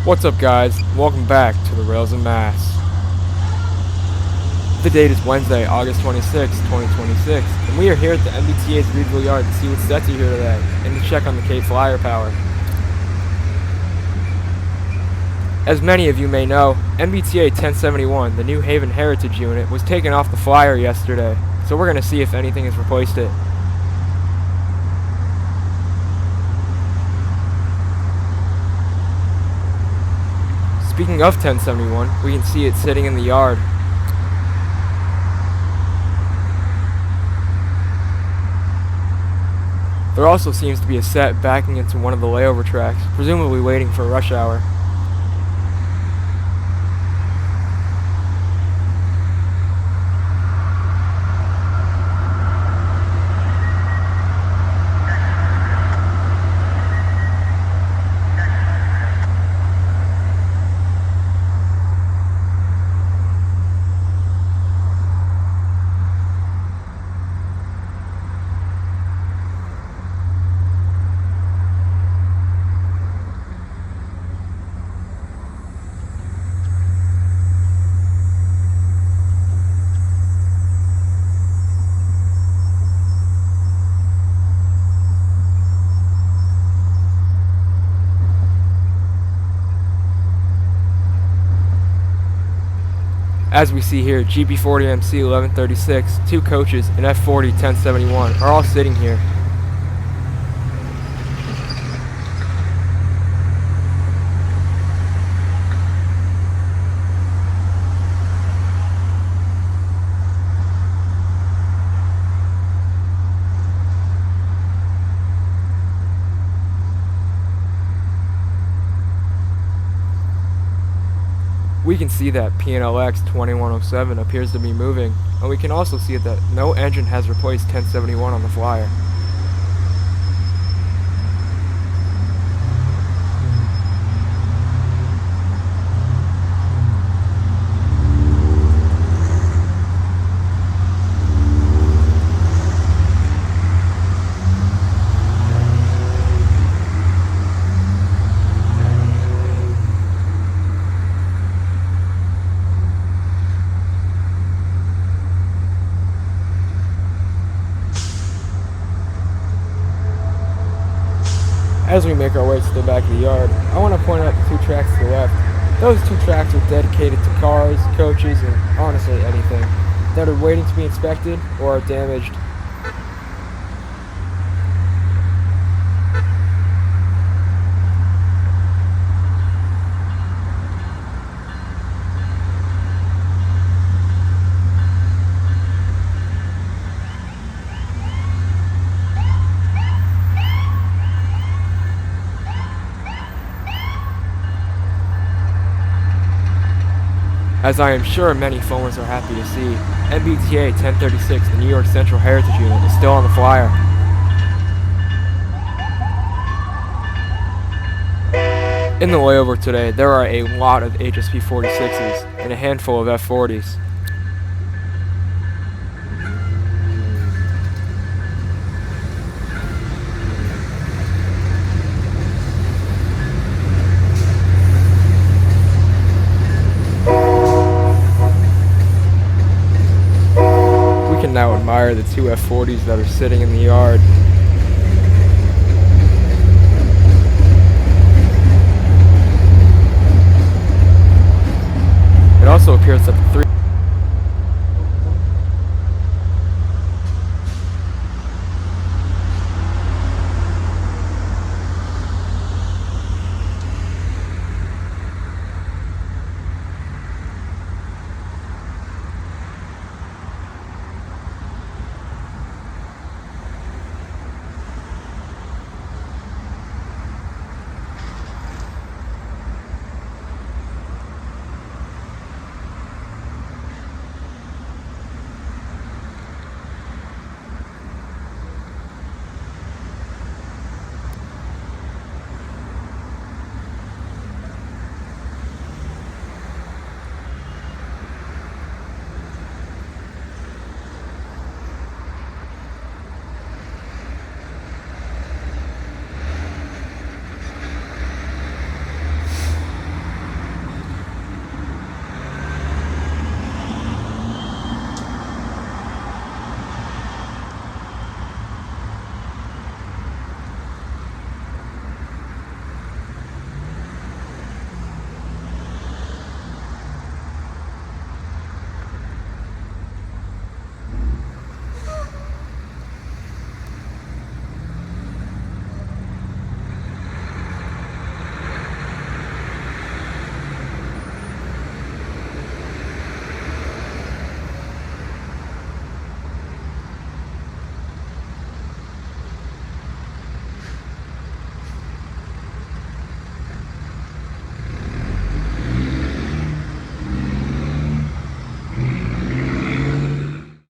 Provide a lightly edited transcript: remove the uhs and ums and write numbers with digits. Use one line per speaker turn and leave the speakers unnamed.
What's up, guys? Welcome back to the Rails and Mass. The date is Wednesday, August 26, 2026, and we are here at the MBTA's Readville yard to see what sets are here today, and to check on the K Flyer power. As many of you may know, MBTA 1071, the New Haven Heritage Unit, was taken off the flyer yesterday, so we're going to see if anything has replaced it. Speaking of 1071, we can see it sitting in the yard. There also seems to be a set backing into one of the layover tracks, presumably waiting for rush hour. As we see here, GP40MC 1136, 2 coaches, and F40 1071 are all sitting here. We can see that P&LX 2107 appears to be moving, and we can also see that no engine has replaced 1071 on the flyer. As we make our way to the back of the yard, I want to point out the 2 tracks to the left. Those 2 tracks are dedicated to cars, coaches, and honestly anything that are waiting to be inspected or are damaged. As I am sure many foamers are happy to see, MBTA 1036, the New York Central Heritage Unit, is still on the flyer. In the layover today, there are a lot of HSP 46s and a handful of F40s. Now admire the 2 F40s that are sitting in the yard. It also appears that the 3